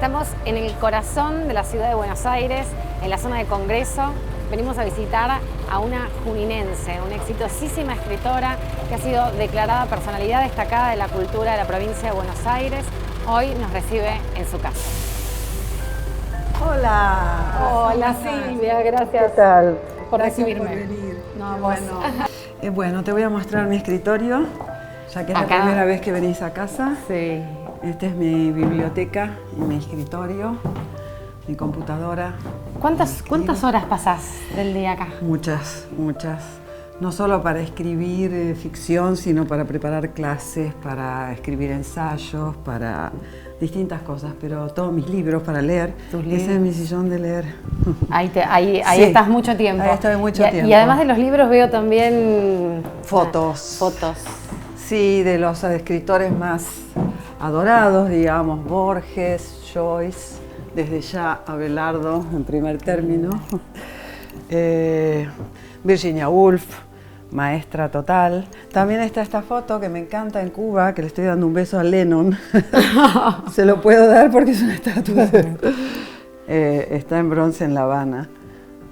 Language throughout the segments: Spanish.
Estamos en el corazón de la ciudad de Buenos Aires, en la zona de Congreso. Venimos a visitar a una juninense, una exitosísima escritora que ha sido declarada personalidad destacada de la cultura de la provincia de Buenos Aires. Hoy nos recibe en su casa. Hola. Hola Silvia, gracias. ¿Qué tal? Por Gracias recibirme. por venir. No, Bueno, te voy a mostrar mi escritorio, ya que es Acá. la primera vez que venís a casa. Sí. Esta es mi biblioteca y mi escritorio, mi computadora. ¿Cuántas horas pasás del día acá? Muchas. No solo para escribir ficción, sino para preparar clases, para escribir ensayos, para distintas cosas, pero todos mis libros para leer. ¿Tus libros? Ese es mi sillón de leer. Ahí Sí. estás mucho tiempo. Ahí estoy mucho tiempo. Y además de los libros veo también Fotos. Fotos. Sí, de los escritores más adorados, digamos, Borges, Joyce, desde ya Abelardo en primer término, Virginia Woolf, maestra total. También está esta foto que me encanta en Cuba, que le estoy dando un beso a Lennon. Se lo puedo dar porque es una estatua está en bronce en La Habana,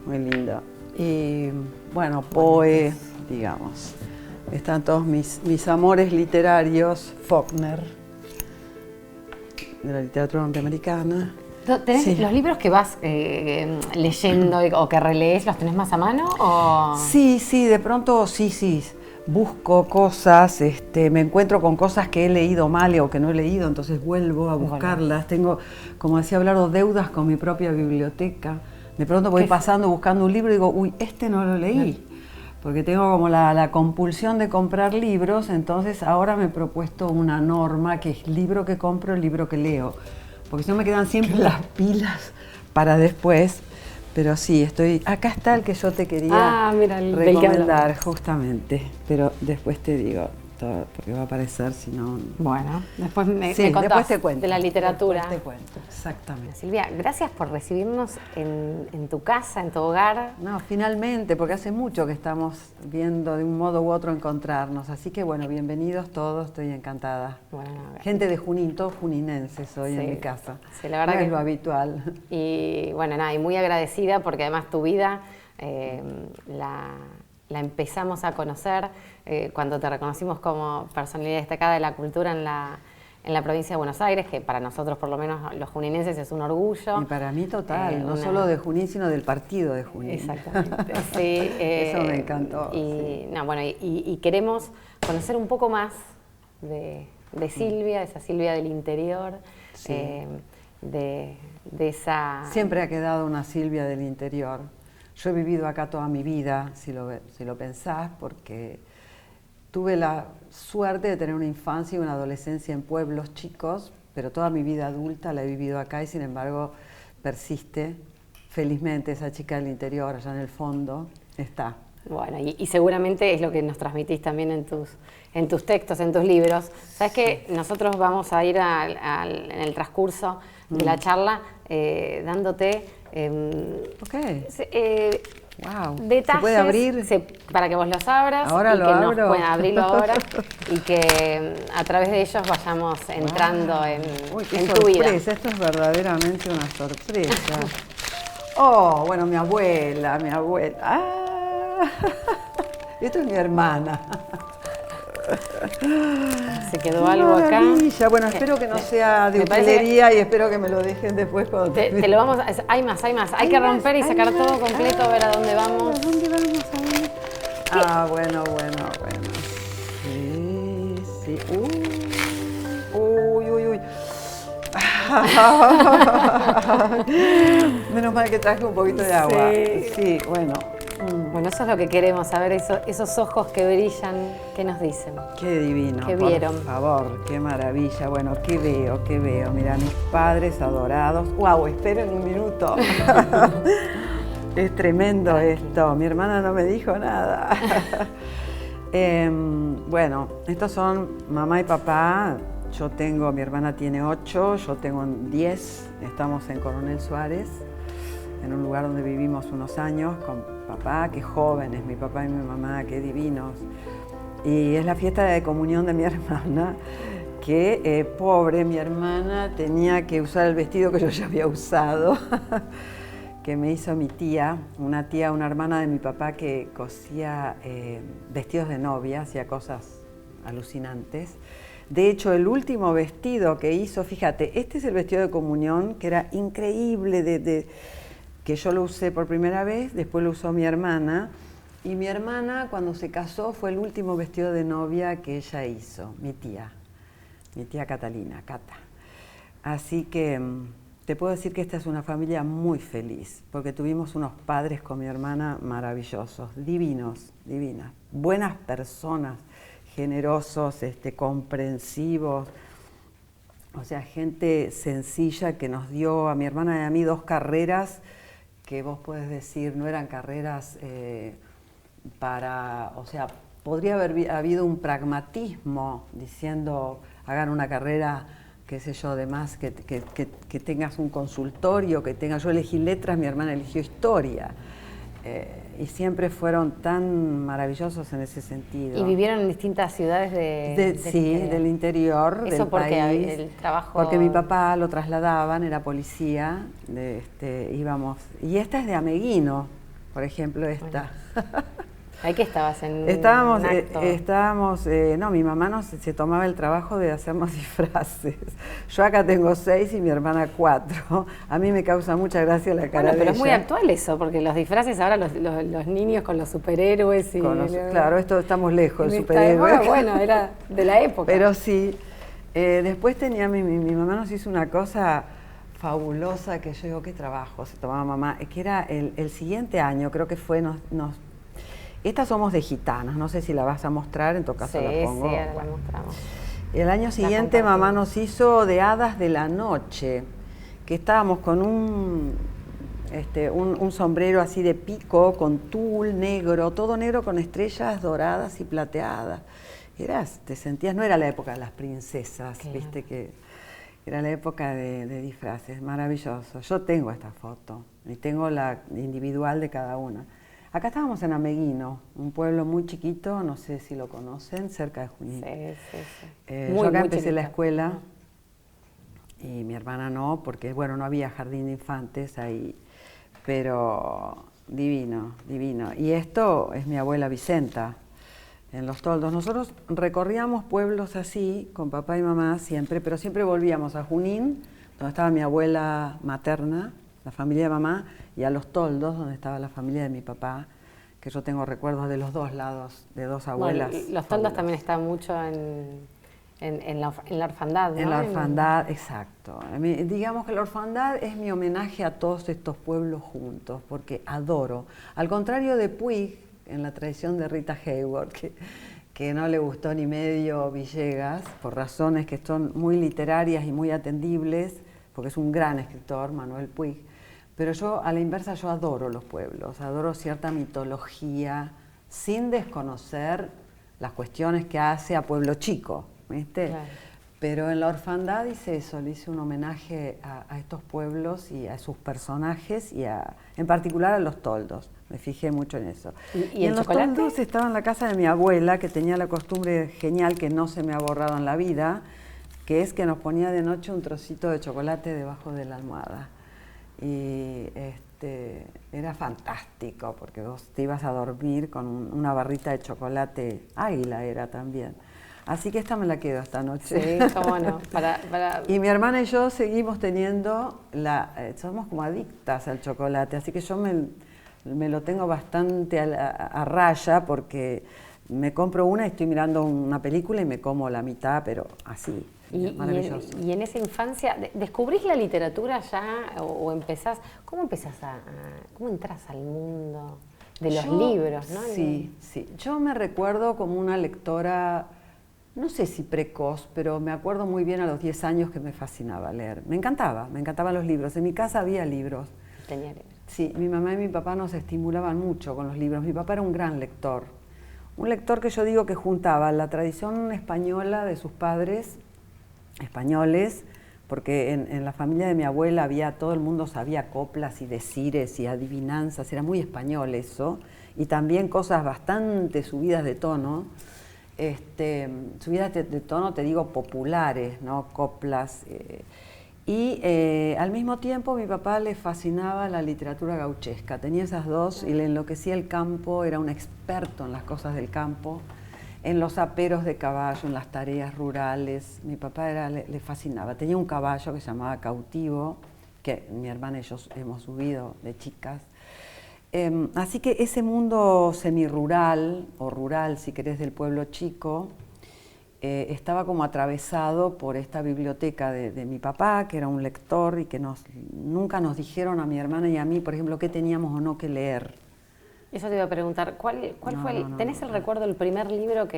muy linda. Y bueno, Poe, digamos. Están todos mis amores literarios, Faulkner, de la literatura norteamericana. ¿Tenés Sí. los libros que vas leyendo o que relees, los tenés más a mano? O... Sí, de pronto sí. Busco cosas, me encuentro con cosas que he leído mal o que no he leído, entonces vuelvo a buscarlas. Tengo, como decía Abelardo, deudas con mi propia biblioteca. De pronto voy pasando, buscando un libro y digo, uy, este no lo leí. Porque tengo como la compulsión de comprar libros, entonces ahora me he propuesto una norma que es libro que compro, libro que leo. Porque si no me quedan siempre las pilas para después. Pero sí, acá está el que yo te quería mira, del que recomendar, hablamos. justamente. Pero después te digo todo, porque va a aparecer si no... Bueno, después me Sí, contás después te cuento. de la literatura. Después te cuento, exactamente. Silvia, gracias por recibirnos en tu casa, en tu hogar. No, finalmente, porque hace mucho que estamos viendo de un modo u otro encontrarnos. Así que bueno, bienvenidos todos, estoy encantada. Bueno, Gente de Junín, todos juninenses hoy en mi casa. Sí, la verdad no que es lo habitual. Y bueno, nada, y muy agradecida porque además tu vida la empezamos a conocer cuando te reconocimos como personalidad destacada de la cultura en la provincia de Buenos Aires, que para nosotros, por lo menos los juninenses, es un orgullo. Y para mí total, no solo de Junín, sino del partido de Junín. Exactamente, sí. Eso me encantó. Y, no, bueno, y queremos conocer un poco más de Silvia, esa Silvia del interior, Sí. de esa... Siempre ha quedado una Silvia del interior. Yo he vivido acá toda mi vida, si lo pensás, porque tuve la suerte de tener una infancia y una adolescencia en pueblos chicos, pero toda mi vida adulta la he vivido acá y sin embargo persiste, felizmente, esa chica del interior, allá en el fondo, está. Bueno, y seguramente es lo que nos transmitís también en tus textos, en tus libros. Sabes que nosotros vamos a ir en el transcurso de la charla dándote Wow. detalles. ¿Se puede abrir? Para que vos los abras. Ahora y lo que abro. Bueno, abrirlo ahora y que a través de ellos vayamos entrando Uy, qué en tu vida. sorpresa, esto es verdaderamente una sorpresa. Oh, bueno, mi abuela. Ah, esto es mi hermana. Se quedó algo acá. Maravilla. Bueno, espero que no sea de me parece utilería y espero que me lo dejen después cuando Te lo vamos a... Hay más. Hay que romper y sacar todo completo, a ver a dónde vamos. ¿A dónde vamos? Ah, bueno. Sí. Uy. Menos mal que traje un poquito de agua. Sí, bueno. Bueno, eso es lo que queremos, saber esos ojos que brillan, ¿qué nos dicen? Qué divino. ¿Qué vieron? Por favor, qué maravilla. Bueno, ¿qué veo? Mira, mis padres adorados. Wow, esperen un minuto. Es tremendo esto. Mi hermana no me dijo nada. Bueno, estos son mamá y papá. Mi hermana tiene 8, yo tengo 10. Estamos en Coronel Suárez, en un lugar donde vivimos unos años con papá, qué jóvenes, mi papá y mi mamá, qué divinos. Y es la fiesta de comunión de mi hermana, que, pobre, mi hermana tenía que usar el vestido que yo ya había usado, que me hizo mi tía, una hermana de mi papá que cosía vestidos de novia, hacía cosas alucinantes. De hecho, el último vestido que hizo, fíjate, este es el vestido de comunión, que era increíble, que yo lo usé por primera vez, después lo usó mi hermana, y mi hermana cuando se casó fue el último vestido de novia que ella hizo, mi tía Catalina, Cata. Así que te puedo decir que esta es una familia muy feliz, porque tuvimos unos padres con mi hermana maravillosos, divinas, buenas personas, generosos, comprensivos, o sea, gente sencilla que nos dio a mi hermana y a mí 2 carreras que vos podés decir no eran carreras o sea, podría haber habido un pragmatismo diciendo hagan una carrera, qué sé yo, además que tengas un consultorio, yo elegí letras, mi hermana eligió historia. Y siempre fueron tan maravillosos en ese sentido. ¿Y vivieron en distintas ciudades del interior ¿Eso del porque país? El trabajo... Porque mi papá lo trasladaban, era policía, íbamos... Y esta es de Ameguino, por ejemplo, esta. Bueno. ¿Ahí que estabas en un acto? No, mi mamá se tomaba el trabajo de hacernos disfraces. Yo acá tengo 6 y mi hermana 4. A mí me causa mucha gracia la cara de ella. Pero es muy actual eso, porque los disfraces ahora los niños con los superhéroes y... Claro, estamos lejos del superhéroe. Bueno, era de la época. Pero sí. Después mi mamá nos hizo una cosa fabulosa que yo digo, qué trabajo se tomaba mamá, que era el siguiente año, creo que fue, estas somos de gitanas, no sé si la vas a mostrar, en tu caso la pongo. Sí, ahora la mostramos. El año siguiente mamá nos hizo de hadas de la noche, que estábamos con un sombrero así de pico, con tul negro, todo negro con estrellas doradas y plateadas. Te sentías, no era la época de las princesas, claro. Viste que era la época de disfraces, maravilloso. Yo tengo esta foto y tengo la individual de cada una. Acá estábamos en Ameguino, un pueblo muy chiquito, no sé si lo conocen, cerca de Junín. Sí. Yo acá empecé la escuela y mi hermana no, porque bueno, no había jardín de infantes ahí, pero divino. Y esto es mi abuela Vicenta, en Los Toldos. Nosotros recorríamos pueblos así, con papá y mamá siempre, pero siempre volvíamos a Junín, donde estaba mi abuela materna, la familia de mamá, y a Los Toldos, donde estaba la familia de mi papá, que yo tengo recuerdos de los 2 lados, de 2 abuelas. Bueno, Los Toldos también están mucho en la orfandad, ¿no? En la orfandad, exacto. Digamos que la orfandad es mi homenaje a todos estos pueblos juntos, porque adoro. Al contrario de Puig, en la tradición de Rita Hayworth, que no le gustó ni medio Villegas, por razones que son muy literarias y muy atendibles, porque es un gran escritor, Manuel Puig. Pero yo, a la inversa, yo adoro los pueblos, adoro cierta mitología, sin desconocer las cuestiones que hace a Pueblo Chico, ¿viste? Claro. Pero en la orfandad hice eso, le hice un homenaje a estos pueblos y a sus personajes y en particular a Los Toldos. Me fijé mucho en eso. ¿Y en Los Toldos estaba en la casa de mi abuela, que tenía la costumbre genial que no se me ha borrado en la vida, que es que nos ponía de noche un trocito de chocolate debajo de la almohada. Y era fantástico, porque vos te ibas a dormir con una barrita de chocolate, Águila era también. Así que esta me la quedo esta noche. Sí, cómo no. Y mi hermana y yo seguimos teniendo, somos como adictas al chocolate, así que yo me lo tengo bastante a raya, porque me compro una y estoy mirando una película y me como la mitad, pero así. Maravilloso. Y en esa infancia, ¿descubrís la literatura ya o empezás? ¿Cómo cómo entras al mundo de los libros, ¿no? Sí. Yo me recuerdo como una lectora, no sé si precoz, pero me acuerdo muy bien a los 10 años que me fascinaba leer. Me encantaban los libros. En mi casa había libros. Tenía libros. Sí, mi mamá y mi papá nos estimulaban mucho con los libros. Mi papá era un gran lector. Un lector que yo digo que juntaba la tradición española de sus padres españoles, porque en la familia de mi abuela todo el mundo sabía coplas y decires y adivinanzas, era muy español eso, y también cosas bastante subidas de tono, subidas de tono, te digo, populares, ¿no? Coplas. Al mismo tiempo mi papá le fascinaba la literatura gauchesca, tenía esas dos y le enloquecía el campo, era un experto en las cosas del campo, en los aperos de caballo, en las tareas rurales. Mi papá le fascinaba, tenía un caballo que se llamaba Cautivo, que mi hermana y yo hemos subido de chicas. Así que ese mundo semirural, o rural si querés, del pueblo chico, estaba como atravesado por esta biblioteca de mi papá, que era un lector y que nunca nos dijeron a mi hermana y a mí, por ejemplo, qué teníamos o no que leer. Eso te iba a preguntar, ¿cuál fue ¿tenés el recuerdo del primer libro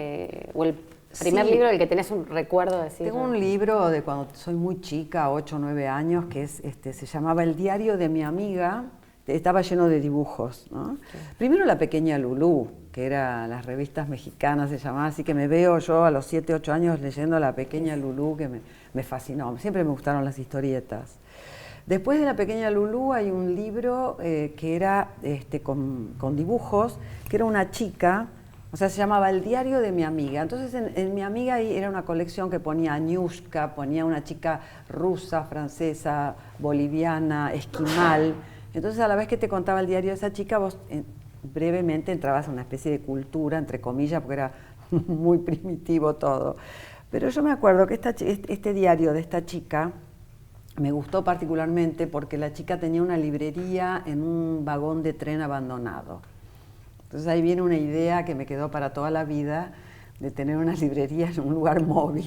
o el primer libro del que tenés un recuerdo de decir? Tengo un libro de cuando soy muy chica, 8 o 9 años, que se llamaba El diario de mi amiga. Estaba lleno de dibujos, ¿no? Sí. Primero La pequeña Lulú, que era las revistas mexicanas, se llamaba, así que me veo yo a los 7, 8 años leyendo La pequeña Lulú, que me fascinó, siempre me gustaron las historietas. Después de La pequeña Lulú hay un libro que era con dibujos, que era una chica, o sea, se llamaba El diario de mi amiga. Entonces en mi amiga era una colección que ponía Añushka, ponía una chica rusa, francesa, boliviana, esquimal. Entonces, a la vez que te contaba el diario de esa chica, vos brevemente entrabas a una especie de cultura, entre comillas, porque era muy primitivo todo. Pero yo me acuerdo que este diario de esta chica me gustó particularmente porque la chica tenía una librería en un vagón de tren abandonado. Entonces ahí viene una idea que me quedó para toda la vida de tener una librería en un lugar móvil.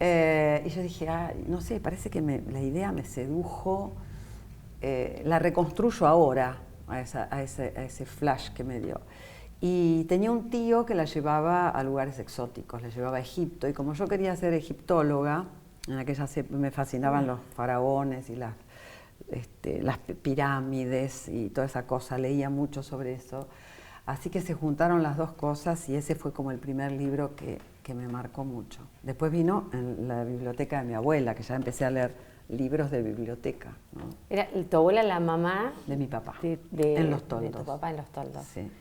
Y yo dije, no sé, parece que la idea me sedujo. La reconstruyo ahora a ese flash que me dio. Y tenía un tío que la llevaba a lugares exóticos, la llevaba a Egipto, y como yo quería ser egiptóloga, en aquellas me fascinaban los faraones y las pirámides y toda esa cosa, leía mucho sobre eso, así que se juntaron las dos cosas y ese fue como el primer libro que me marcó mucho. Después vino en la biblioteca de mi abuela, que ya empecé a leer libros de biblioteca, ¿no? ¿Era tu abuela la mamá? De mi papá, en Los Toldos. De tu papá en Los Toldos. Sí.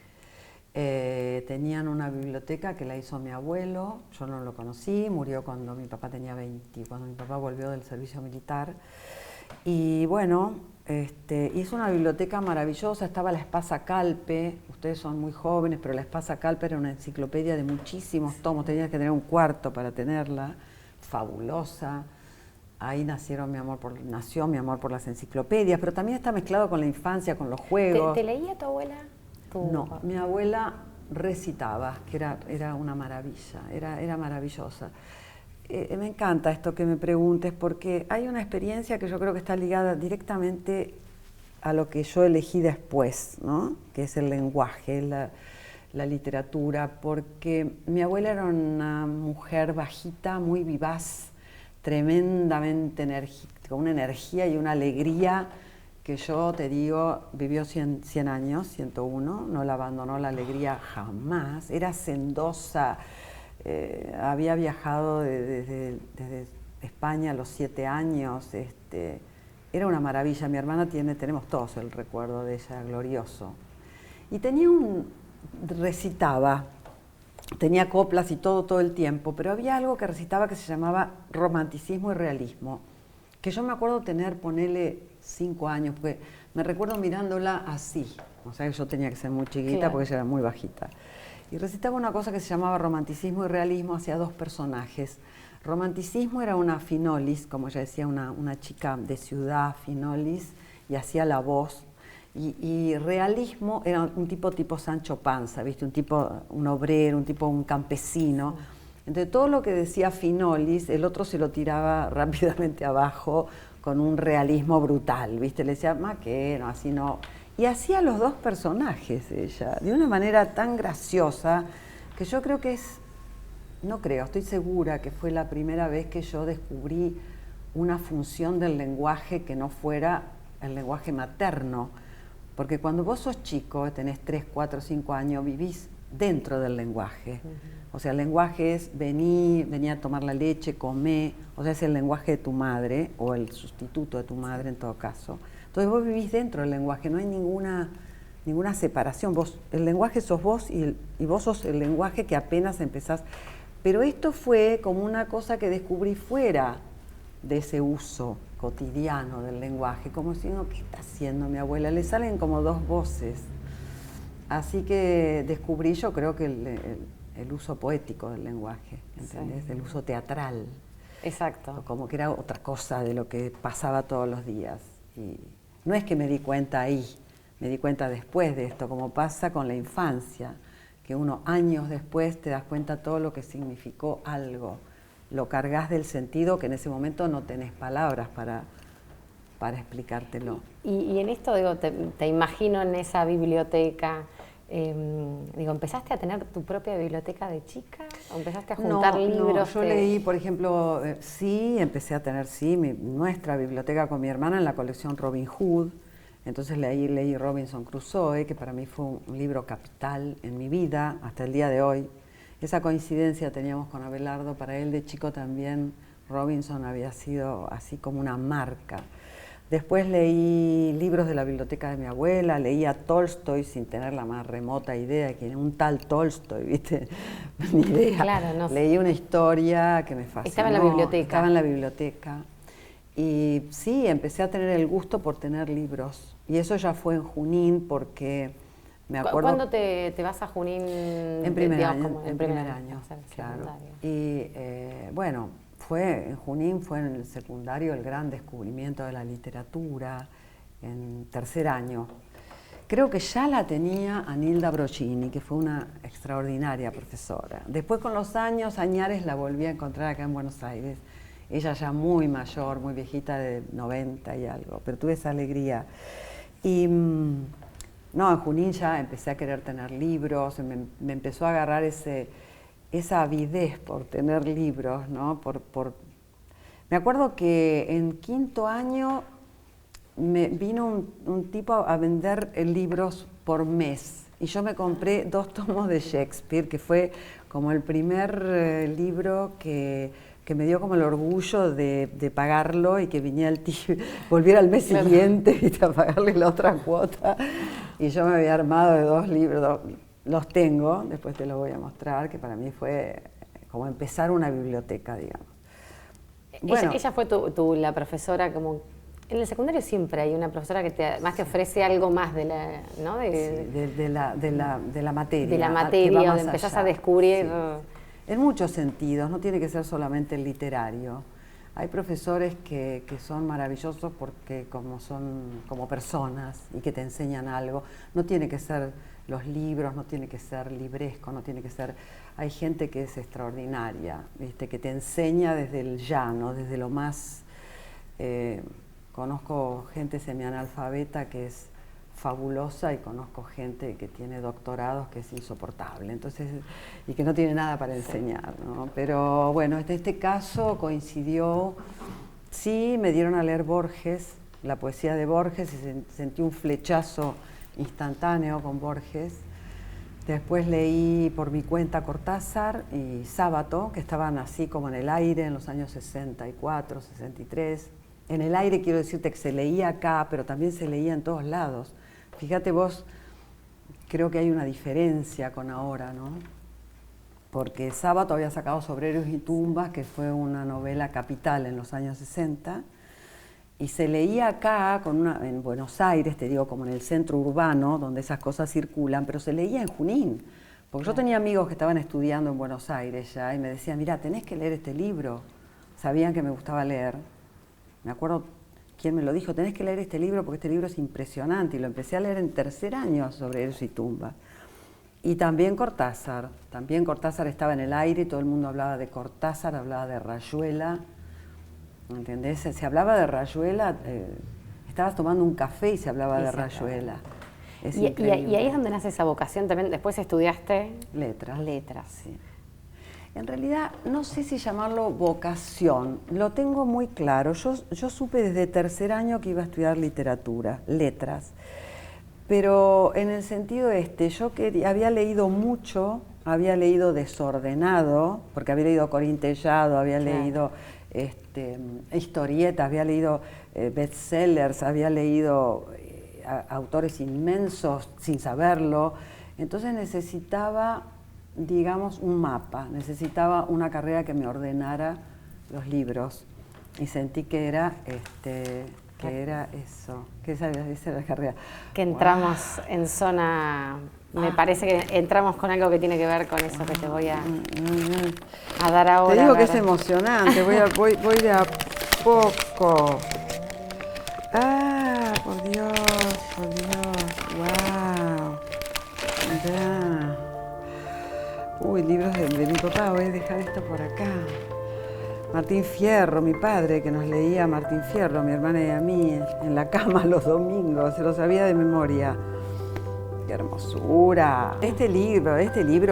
Tenían una biblioteca que la hizo mi abuelo, yo no lo conocí, murió cuando mi papá tenía 20, cuando mi papá volvió del servicio militar. Y bueno, hizo una biblioteca maravillosa, estaba la Espasa Calpe, ustedes son muy jóvenes, pero la Espasa Calpe era una enciclopedia de muchísimos tomos, tenías que tener un cuarto para tenerla, fabulosa. Ahí nació mi amor por las enciclopedias, pero también está mezclado con la infancia, con los juegos. ¿Te leía tu abuela? No, mi abuela recitaba, que era una maravilla, era maravillosa. Me encanta esto que me preguntes porque hay una experiencia que yo creo que está ligada directamente a lo que yo elegí después, ¿no? Que es el lenguaje, la literatura, porque mi abuela era una mujer bajita, muy vivaz, tremendamente enérgica, una energía y una alegría que yo te digo, vivió 100 años, 101, no la abandonó la alegría jamás, era sendosa, había viajado desde España a los 7 años, era una maravilla. Mi hermana tenemos todos el recuerdo de ella, glorioso. Y recitaba, tenía coplas y todo el tiempo, pero había algo que recitaba que se llamaba romanticismo y realismo, que yo me acuerdo ponele 5 años, porque me recuerdo mirándola así, o sea que yo tenía que ser muy chiquita, claro, porque ella era muy bajita. Y recitaba una cosa que se llamaba romanticismo y realismo hacia 2 personajes. Romanticismo era una Finolis, como ella decía, una chica de ciudad, Finolis, y hacía la voz. Y realismo era un tipo Sancho Panza, ¿viste? Un obrero, un campesino. Entonces todo lo que decía Finolis, el otro se lo tiraba rápidamente abajo con un realismo brutal, ¿viste? Le decía, ¿qué? No, así no. Y hacía los 2 personajes ella, de una manera tan graciosa, que yo creo que estoy segura que fue la primera vez que yo descubrí una función del lenguaje que no fuera el lenguaje materno. Porque cuando vos sos chico, tenés 3, 4, 5 años, vivís dentro del lenguaje. O sea, el lenguaje es vení a tomar la leche, comé, o sea, es el lenguaje de tu madre, o el sustituto de tu madre en todo caso. Entonces vos vivís dentro del lenguaje, no hay ninguna ninguna separación. El lenguaje sos vos y vos sos el lenguaje que apenas empezás. Pero esto fue como una cosa que descubrí fuera de ese uso cotidiano del lenguaje, como si no, ¿qué está haciendo mi abuela? Le salen como dos voces. Así que descubrí, yo creo que el uso poético del lenguaje, ¿entendés? Sí. El uso teatral. Exacto. Como que era otra cosa de lo que pasaba todos los días. Y no es que me di cuenta ahí, me di cuenta después de esto, como pasa con la infancia, que uno años después te das cuenta todo lo que significó algo. Lo cargas del sentido que en ese momento no tenés palabras para explicártelo. Y en esto, digo, te imagino en esa biblioteca, digo, ¿empezaste a tener tu propia biblioteca de chica? ¿O empezaste a juntar libros? No, yo leí, por ejemplo, sí, empecé a tener, sí, nuestra biblioteca con mi hermana en la colección Robin Hood. Entonces leí Robinson Crusoe, que para mí fue un libro capital en mi vida hasta el día de hoy. Esa coincidencia teníamos con Abelardo, para él de chico también Robinson había sido así como una marca. Después leí libros de la biblioteca de mi abuela, leí a Tolstoy sin tener la más remota idea de quién era un tal Tolstoy, ¿viste? Ni idea. Claro, no sé. Leí una historia que me fascinó. Estaba en la biblioteca. Estaba en la biblioteca. Y sí, empecé a tener el gusto por tener libros. Y eso ya fue en Junín porque me acuerdo... ¿Cuándo te vas a Junín? En primer año, en primer año, claro. Y bueno, en Junín fue en el secundario el gran descubrimiento de la literatura, en tercer año. Creo que ya la tenía Anilda Broccini, que fue una extraordinaria profesora. Después con los años, Añares la volví a encontrar acá en Buenos Aires. Ella ya muy mayor, muy viejita, de 90 y algo, pero tuve esa alegría. Y no, en Junín ya empecé a querer tener libros, me empezó a agarrar esa avidez por tener libros, ¿no? Me acuerdo que en quinto año me vino un tipo a vender libros por mes y yo me compré 2 tomos de Shakespeare, que fue como el primer libro que me dio como el orgullo de pagarlo y que viniera el tío, volviera al mes siguiente y a pagarle la otra cuota. Y yo me había armado de 2 libros, los tengo, después te los voy a mostrar, que para mí fue como empezar una biblioteca, digamos. Bueno, ella fue la profesora, como en el secundario siempre hay una profesora que además te ofrece algo más de la, ¿no? De la materia. De la materia, donde empezás a descubrir... Sí. En muchos sentidos, no tiene que ser solamente el literario. Hay profesores que son maravillosos porque son como personas y que te enseñan algo. No tiene que ser los libros, no tiene que ser libresco, no tiene que ser... Hay gente que es extraordinaria, ¿viste? Que te enseña desde el llano, desde lo más... Conozco gente semianalfabeta que es fabulosa y conozco gente que tiene doctorados que es insoportable, entonces, y que no tiene nada para enseñar, ¿no? Pero bueno, en este caso coincidió, sí, me dieron a leer Borges, la poesía de Borges, y sentí un flechazo instantáneo con Borges. Después leí por mi cuenta Cortázar y Sábato, que estaban así como en el aire en los años 64, 63. En el aire quiero decirte que se leía acá, pero también se leía en todos lados. Fíjate vos, creo que hay una diferencia con ahora, ¿no? Porque Sábato había sacado Sobre héroes y tumbas, que fue una novela capital en los años 60, y se leía acá, en Buenos Aires, te digo, como en el centro urbano, donde esas cosas circulan, pero se leía en Junín. Porque yo tenía amigos que estaban estudiando en Buenos Aires ya, y me decían, mirá, tenés que leer este libro. Sabían que me gustaba leer. Me acuerdo quién me lo dijo, tenés que leer este libro porque este libro es impresionante, y lo empecé a leer en tercer año, Sobre héroes y tumbas. Y también Cortázar estaba en el aire, y todo el mundo hablaba de Cortázar, hablaba de Rayuela, ¿entendés? Se hablaba de Rayuela, estabas tomando un café y se hablaba de Rayuela. Y ahí es donde nace esa vocación también, después estudiaste... Letras, sí. En realidad, no sé si llamarlo vocación, lo tengo muy claro. Yo supe desde tercer año que iba a estudiar literatura, letras, pero en el sentido yo había leído mucho, había leído desordenado, porque había leído Corín Tellado, había leído historietas, había leído bestsellers, había leído autores inmensos sin saberlo. Entonces necesitaba, digamos, un mapa, necesitaba una carrera que me ordenara los libros. Y sentí que era eso, que esa era la carrera. Que entramos en zona, me parece que entramos con algo que tiene que ver con eso que te voy a dar ahora. Te digo que es emocionante, voy de a poco. Ah, por Dios, wow. Ya. Uy, libros de mi papá, voy a dejar esto por acá. Martín Fierro, mi padre, que nos leía Martín Fierro, a mi hermana y a mí, en la cama los domingos, se lo sabía de memoria. ¡Qué hermosura! Este libro,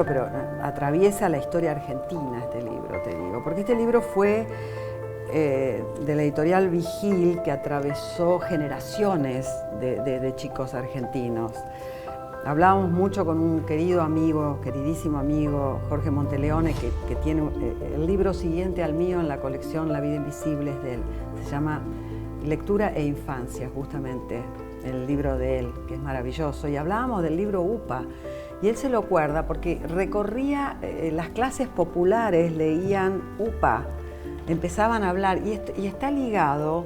pero atraviesa la historia argentina, este libro, te digo, porque este libro fue de la editorial Vigil, que atravesó generaciones de chicos argentinos. Hablábamos mucho con un querido amigo, queridísimo amigo, Jorge Monteleone, que tiene el libro siguiente al mío en la colección La vida invisible, es de él. Se llama Lectura e Infancia, justamente, el libro de él, que es maravilloso. Y hablábamos del libro UPA, y él se lo acuerda porque recorría las clases populares, leían UPA, empezaban a hablar, y está ligado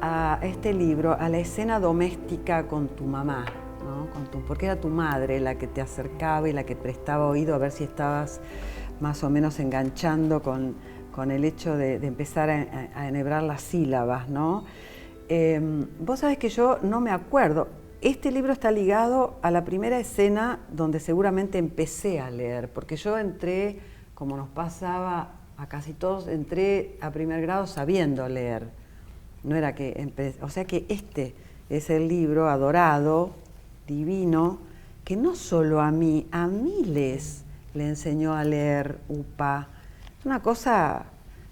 a este libro, a la escena doméstica con tu mamá. ¿No? Porque era tu madre la que te acercaba y la que prestaba oído a ver si estabas más o menos enganchando con el hecho de empezar a enhebrar las sílabas, ¿no? Vos sabés que yo no me acuerdo. Este libro está ligado a la primera escena donde seguramente empecé a leer, porque yo entré, como nos pasaba a casi todos, entré a primer grado sabiendo leer. No era que empecé, o sea que este es el libro adorado, divino, que no solo a mí, a miles le enseñó a leer UPA. Es una cosa,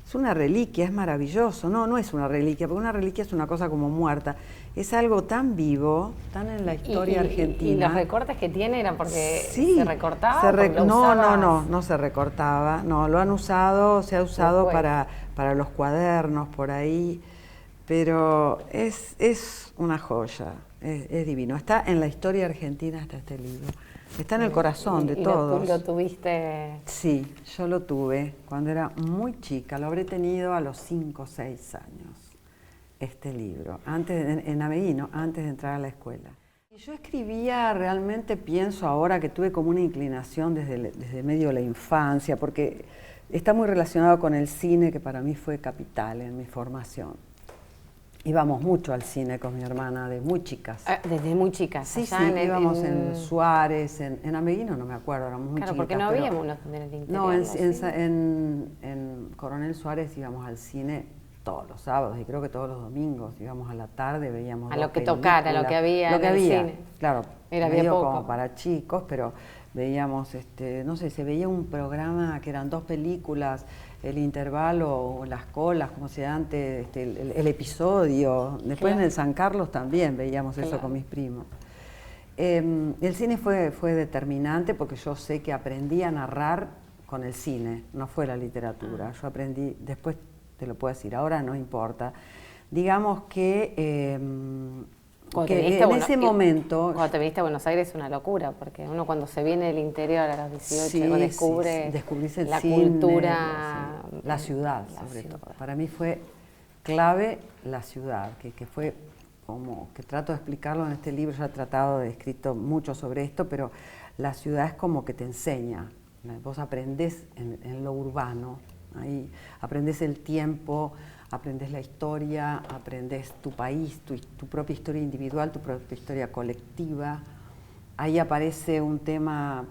es una reliquia, es maravilloso. No es una reliquia, porque una reliquia es una cosa como muerta. Es algo tan vivo, tan en la historia argentina. ¿Y los recortes que tiene eran porque sí, se recortaba? No se recortaba. No, lo han usado, se ha usado para los cuadernos, por ahí. Pero es una joya. Es divino. Está en la historia argentina, está este libro. Está en el corazón de todos. ¿Lo tuviste? Sí, yo lo tuve cuando era muy chica. Lo habré tenido a los 5 o 6 años, este libro, en Ameguino, antes de entrar a la escuela. Y yo escribía, realmente pienso ahora que tuve como una inclinación desde medio de la infancia, porque está muy relacionado con el cine, que para mí fue capital en mi formación. Íbamos mucho al cine con mi hermana, de muy chicas. Desde muy chicas. Sí, íbamos en Suárez, en Ameguino, no me acuerdo, éramos muy chiquitas. Claro, porque no había uno en el interior. No, en Coronel Suárez íbamos al cine todos los sábados y creo que todos los domingos. Íbamos a la tarde, veíamos a lo que tocara, lo que había en el cine. Claro, había poco. Como para chicos, pero veíamos, no sé, se veía un programa que eran 2 películas, El intervalo o Las colas, como se llama antes, el episodio. Después en el San Carlos también veíamos eso con mis primos. El cine fue determinante porque yo sé que aprendí a narrar con el cine, no fue la literatura. Yo aprendí, después te lo puedo decir, ahora no importa. Digamos que en ese momento... Cuando te viniste a Buenos Aires es una locura, porque uno cuando se viene del interior a los 18 descubre la cultura... La ciudad, sobre todo. Para mí fue clave la ciudad, que fue como que trato de explicarlo en este libro, ya he tratado de escrito mucho sobre esto, pero la ciudad es como que te enseña. Vos aprendés en lo urbano, ahí aprendés el tiempo, aprendes la historia, aprendes tu país, tu propia historia individual, tu propia historia colectiva. Ahí aparece un tema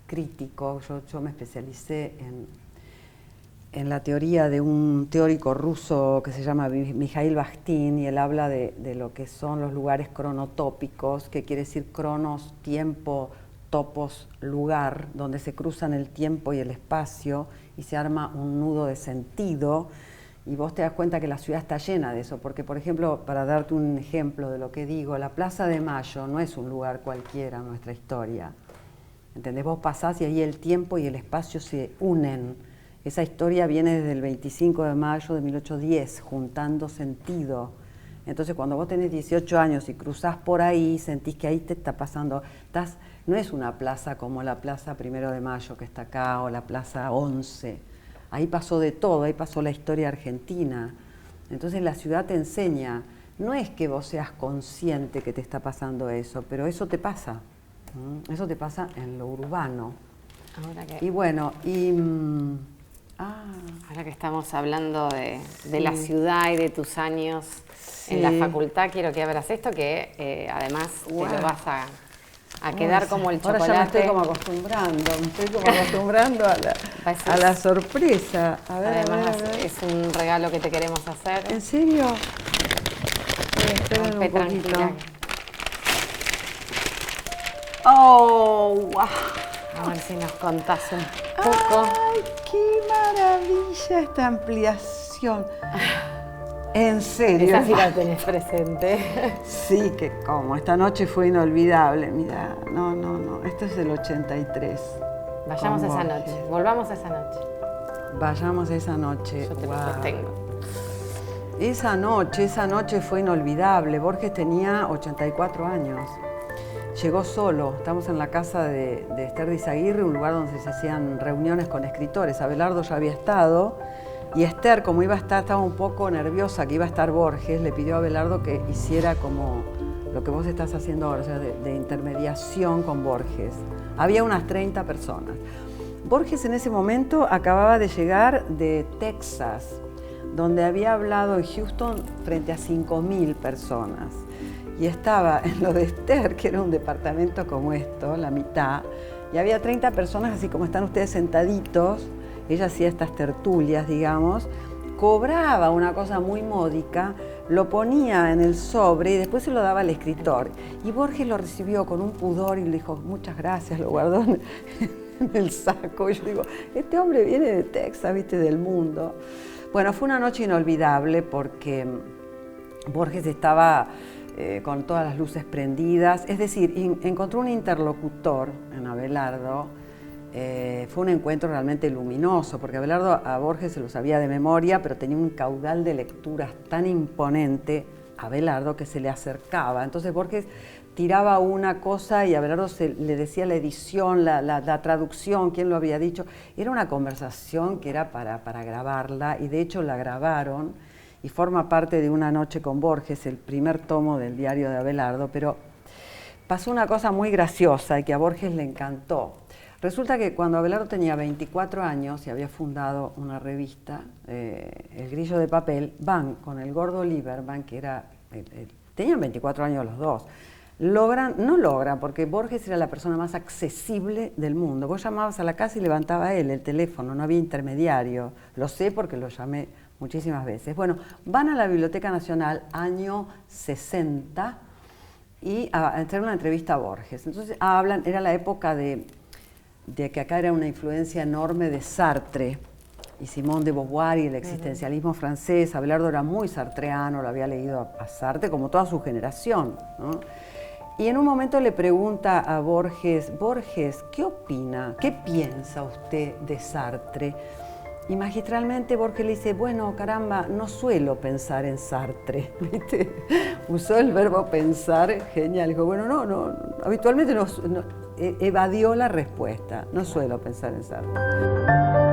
crítico. Yo me especialicé en la teoría de un teórico ruso que se llama Mikhail Bakhtin, y él habla de lo que son los lugares cronotópicos, que quiere decir cronos, tiempo, topos, lugar, donde se cruzan el tiempo y el espacio y se arma un nudo de sentido. Y vos te das cuenta que la ciudad está llena de eso, porque, por ejemplo, para darte un ejemplo de lo que digo, la Plaza de Mayo no es un lugar cualquiera en nuestra historia. ¿Entendés? Vos pasás y ahí el tiempo y el espacio se unen. Esa historia viene desde el 25 de mayo de 1810, juntando sentido Entonces cuando vos tenés 18 años y cruzás por ahí, sentís que ahí te está pasando, no es una plaza como la Plaza 1 de Mayo que está acá o la Plaza 11. Ahí pasó de todo, ahí pasó la historia argentina. Entonces la ciudad te enseña, no es que vos seas consciente que te está pasando eso, pero eso te pasa. Eso te pasa en lo urbano. Y bueno, ahora que estamos hablando de la ciudad y de tus años en la facultad, quiero que abras esto, que además te lo vas a quedar como el chocolate. Ahora ya me estoy como acostumbrando a la sorpresa. A ver, además a ver. es un regalo que te queremos hacer. ¿En serio? Esperen un poquito. ¡Oh, wow! A ver si nos contás un poco. ¡Ay, qué maravilla esta ampliación! ¿En serio? Esa sí la tenés presente. Sí, que como. Esta noche fue inolvidable. Mira, no. Esto es del 83. Vayamos esa noche. Volvamos a esa noche. Vayamos esa noche. Yo te lo sostengo. Esa noche fue inolvidable. Borges tenía 84 años. Llegó solo. Estamos en la casa de Esther de Izaguirre, un lugar donde se hacían reuniones con escritores. Abelardo ya había estado. Y Esther, como iba a estar, estaba un poco nerviosa que iba a estar Borges, le pidió a Abelardo que hiciera como lo que vos estás haciendo ahora, o sea, de intermediación con Borges. Había unas 30 personas. Borges en ese momento acababa de llegar de Texas, donde había hablado en Houston frente a 5.000 personas. Y estaba en lo de Esther, que era un departamento como esto, la mitad, y había 30 personas, así como están ustedes sentaditos. Ella hacía estas tertulias, digamos, cobraba una cosa muy módica, lo ponía en el sobre y después se lo daba al escritor. Y Borges lo recibió con un pudor y le dijo, muchas gracias, lo guardó en el saco. Y yo digo, este hombre viene de Texas, viste, del mundo. Bueno, fue una noche inolvidable porque Borges estaba con todas las luces prendidas, es decir, encontró un interlocutor en Abelardo. Fue un encuentro realmente luminoso, porque Abelardo a Borges se lo sabía de memoria, pero tenía un caudal de lecturas tan imponente, Abelardo, que se le acercaba. Entonces Borges tiraba una cosa y Abelardo le decía la edición, la traducción, quién lo había dicho. Era una conversación que era para grabarla, y de hecho la grabaron, y forma parte de Una noche con Borges, el primer tomo del diario de Abelardo, pero pasó una cosa muy graciosa y que a Borges le encantó. Resulta que cuando Abelardo tenía 24 años y había fundado una revista, El Grillo de Papel, van con el gordo Lieberman, que era, tenían 24 años los dos, no logran, porque Borges era la persona más accesible del mundo. Vos llamabas a la casa y levantaba él el teléfono, no había intermediario. Lo sé porque lo llamé muchísimas veces. Bueno, van a la Biblioteca Nacional, año 60, y a hacer una entrevista a Borges. Entonces hablan, era la época de que acá era una influencia enorme de Sartre y Simone de Beauvoir y el existencialismo francés. Abelardo era muy sartreano, lo había leído a Sartre como toda su generación, ¿no? Y en un momento le pregunta a Borges, Borges, ¿qué opina? ¿Qué piensa usted de Sartre? Y magistralmente Borges le dice, bueno, caramba, no suelo pensar en Sartre, ¿viste? Usó el verbo pensar, genial. Dijo, bueno, no, habitualmente no, evadió la respuesta, no suelo pensar en Sartre.